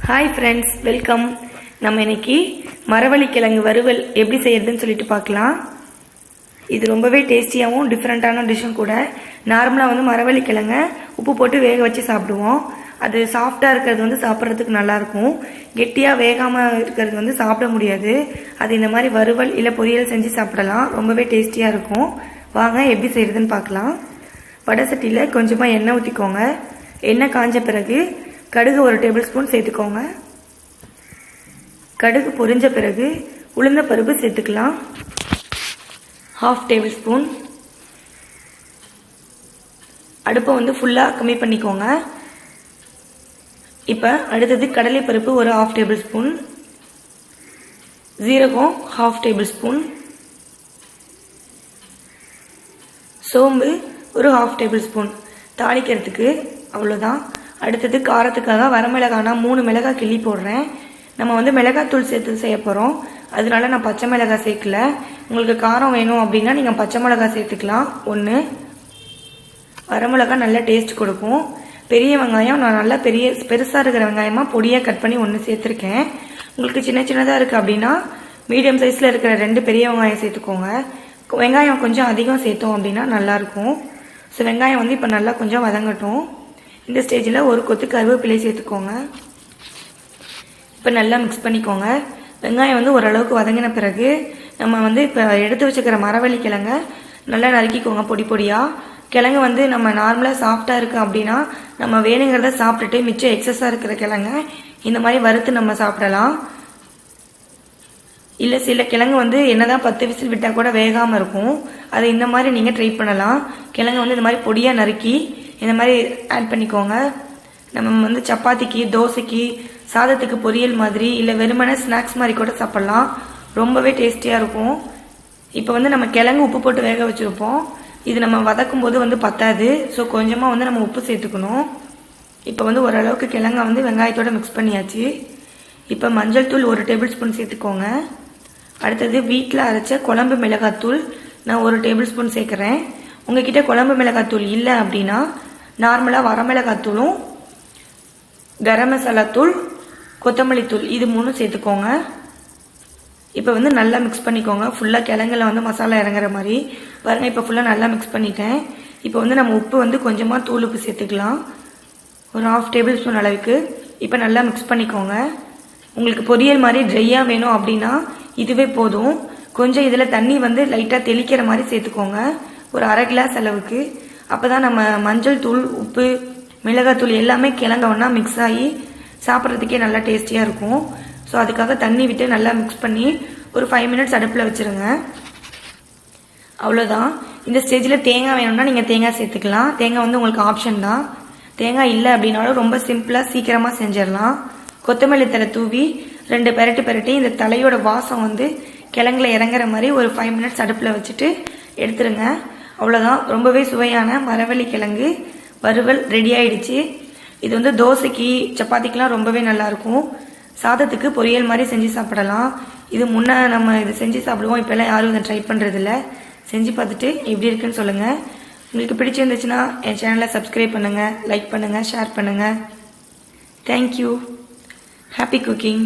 Hi friends, welcome. நம்ம இன்னைக்கு மரவள்ளி கிழங்கு வறுவல் எப்படி செய்யறதுன்னு சொல்லிட்டு பார்க்கலாம். இது ரொம்பவே டேஸ்டியாவும் டிஃபரண்டான டிஷ்ஷும் கூட. நார்மலா வந்து மரவள்ளி கிழங்க உப்பு போட்டு வேக வச்சு சாப்பிடுவோம். அது சாஃப்ட்டா இருக்கிறது வந்து சாப்பிட்றதுக்கு நல்லா இருக்கும். கெட்டியா வேகாம இருக்கிறது வந்து சாப்பிட முடியாது. அது இந்த மாதிரி வறுவல் இல்ல பொரியல் செஞ்சு சாப்பிடலாம். ரொம்பவே டேஸ்டியா இருக்கும். வாங்க எப்படி செய்யறதுன்னு பார்க்கலாம். வடை சட்டியில கொஞ்சமா எண்ணெய் ஊத்திக்கோங்க. எண்ணெய் காஞ்ச பிறகு கடுகு 1 டேபிள் ஸ்பூன் சேர்த்துக்கோங்க. கடுகு பொரிஞ்ச பிறகு உளுந்த பருப்பு சேர்த்துக்கலாம். 1/2 டேபிள் ஸ்பூன். அடுப்பை வந்து ஃபுல்லா கம்மி பண்ணிக்கோங்க. இப்போ அடுத்தது கடலை பருப்பு ஒரு 1/2 டேபிள் ஸ்பூன். ஜீரகம் 1/2 டேபிள் ஸ்பூன். சோம்பு ஒரு 1/2 டேபிள் ஸ்பூன். தாளிக்கிறதுக்கு அவ்வளோதான். அடுத்தது காரத்துக்காக வரமிளகாய் நான் 3 மிளகாய் கிள்ளி போடுறேன். நம்ம வந்து மிளகாய் தூள் சேர்த்து செய்ய போகிறோம். அதனால நான் பச்சை மிளகாய் சேர்க்கல. உங்களுக்கு காரம் வேணும் அப்படின்னா நீங்கள் பச்சை மிளகாய் சேர்த்துக்கலாம். 1 வரமிளகாய் நல்ல டேஸ்ட் கொடுக்கும். பெரிய வெங்காயம் நான் நல்லா பெருசாக இருக்கிற வெங்காயமாக பொடியாக கட் பண்ணி 1 சேர்த்துருக்கேன். உங்களுக்கு சின்ன சின்னதாக இருக்குது அப்படின்னா மீடியம் சைஸில் இருக்கிற 2 பெரிய வெங்காயம் சேர்த்துக்கோங்க. வெங்காயம் கொஞ்சம் அதிகம் சேர்த்தோம் அப்படின்னா நல்லாயிருக்கும். ஸோ வெங்காயம் வந்து இப்போ நல்லா கொஞ்சம் வதங்கட்டும். இந்த ஸ்டேஜில் ஒரு கொத்து கருவேப்பிலை சேர்த்துக்கோங்க. இப்போ நல்லா மிக்ஸ் பண்ணிக்கோங்க. வெங்காயம் வந்து ஓரளவுக்கு வதங்கின பிறகு நம்ம வந்து இப்போ எடுத்து வச்சுக்கிற மரவள்ளி கிழங்க நல்லா நறுக்கிக்கோங்க பொடி பொடியாக. கிழங்கு வந்து நம்ம நார்மலாக சாஃப்டாக இருக்குது அப்படின்னா நம்ம வேணுங்கிறத சாப்பிட்டுட்டு மிச்சம் எக்ஸஸாக இருக்கிற கிழங்க இந்த மாதிரி வறுத்து நம்ம சாப்பிடலாம். இல்லை சில கிழங்கு வந்து என்னதான் 10 விசில் விட்டால் கூட வேகாமல் இருக்கும். அதை இந்த மாதிரி நீங்கள் ட்ரை பண்ணலாம். கிழங்கு வந்து இந்த மாதிரி பொடியாக நறுக்கி இந்த மாதிரி ஆட் பண்ணிக்கோங்க. நம்ம வந்து சப்பாத்திக்கு தோசைக்கு சாதத்துக்கு பொரியல் மாதிரி இல்லை வெறுமனே ஸ்நாக்ஸ் மாதிரி கூட சாப்பிட்லாம். ரொம்பவே டேஸ்டியாக இருக்கும். இப்போ வந்து நம்ம கிழங்கு உப்பு போட்டு வேக வச்சுருப்போம். இது நம்ம வதக்கும் போது வந்து பத்தாது. ஸோ கொஞ்சமாக வந்து நம்ம உப்பு சேர்த்துக்கணும். இப்போ வந்து ஓரளவுக்கு கிழங்க வந்து வெங்காயத்தோடு மிக்ஸ் பண்ணியாச்சு. இப்போ மஞ்சள் தூள் 1 டேபிள் ஸ்பூன் சேர்த்துக்கோங்க. அடுத்தது வீட்டில் அரைச்ச குழம்பு மிளகாத்தூள் நான் 1 டேபிள் ஸ்பூன் சேர்க்குறேன். உங்ககிட்ட குழம்பு மிளகாத்தூள் இல்லை அப்படின்னா நார்மலாக வரமிளகாத்தூளும் கரம் மசாலா தூள் கொத்தமல்லி தூள் இது 3 சேர்த்துக்கோங்க. இப்போ வந்து நல்லா மிக்ஸ் பண்ணிக்கோங்க. ஃபுல்லாக கிழங்குல வந்து மசாலா இறங்குற மாதிரி பாருங்க. இப்போ ஃபுல்லாக நல்லா மிக்ஸ் பண்ணிட்டேன். இப்போ வந்து நம்ம உப்பு வந்து கொஞ்சமாக தூள் உப்பு சேர்த்துக்கலாம். ஒரு 1/2 டேபிள் ஸ்பூன் அளவுக்கு. இப்போ நல்லா மிக்ஸ் பண்ணிக்கோங்க. உங்களுக்கு பொரியல் மாதிரி ட்ரையாக வேணும் அப்படின்னா இதுவே போதும். கொஞ்சம் இதில் தண்ணி வந்து லைட்டாக தெளிக்கிற மாதிரி சேர்த்துக்கோங்க. ஒரு 1/2 கிளாஸ் அளவுக்கு. அப்போ தான் நம்ம மஞ்சள் தூள் உப்பு மிளகாத்தூள் எல்லாமே கிழங்க ஒன்றா மிக்ஸ் ஆகி சாப்பிட்றதுக்கே நல்லா டேஸ்டியாக இருக்கும். ஸோ அதுக்காக தண்ணி விட்டு நல்லா மிக்ஸ் பண்ணி ஒரு 5 மினிட்ஸ் அடுப்பில் வச்சுருங்க. அவ்வளோதான். இந்த ஸ்டேஜில் தேங்காய் வேணும்னா நீங்கள் தேங்காய் சேர்த்துக்கலாம். தேங்காய் வந்து உங்களுக்கு ஆப்ஷன் தான். தேங்காய் இல்லை அப்படின்னாலும் ரொம்ப சிம்பிளாக சீக்கிரமாக செஞ்சிடலாம். கொத்தமல்லி தழை தூவி 2 பெரட்டி இந்த தலையோட வாசம் வந்து கிழங்குல இறங்குற மாதிரி ஒரு 5 மினிட்ஸ் அடுப்பில் வச்சுட்டு எடுத்துருங்க. அவ்வளோதான். ரொம்பவே சுவையான மரவள்ளி கிழங்கு வறுவல் ரெடி ஆயிடுச்சு. இது வந்து தோசைக்கு சப்பாத்திக்கெலாம் ரொம்பவே நல்லாயிருக்கும். சாதத்துக்கு பொரியல் மாதிரி செஞ்சு சாப்பிடலாம். இது முன்னே நம்ம இது செஞ்சு சாப்பிடுவோம். இப்போல்லாம் யாரும் இதை ட்ரை பண்ணுறதில்ல. செஞ்சு பார்த்துட்டு எப்படி இருக்குன்னு சொல்லுங்கள். உங்களுக்கு பிடிச்சிருந்துச்சுன்னா என் சேனலை சப்ஸ்கிரைப் பண்ணுங்கள், லைக் பண்ணுங்கள், ஷேர் பண்ணுங்கள். தேங்க்யூ. Happy cooking.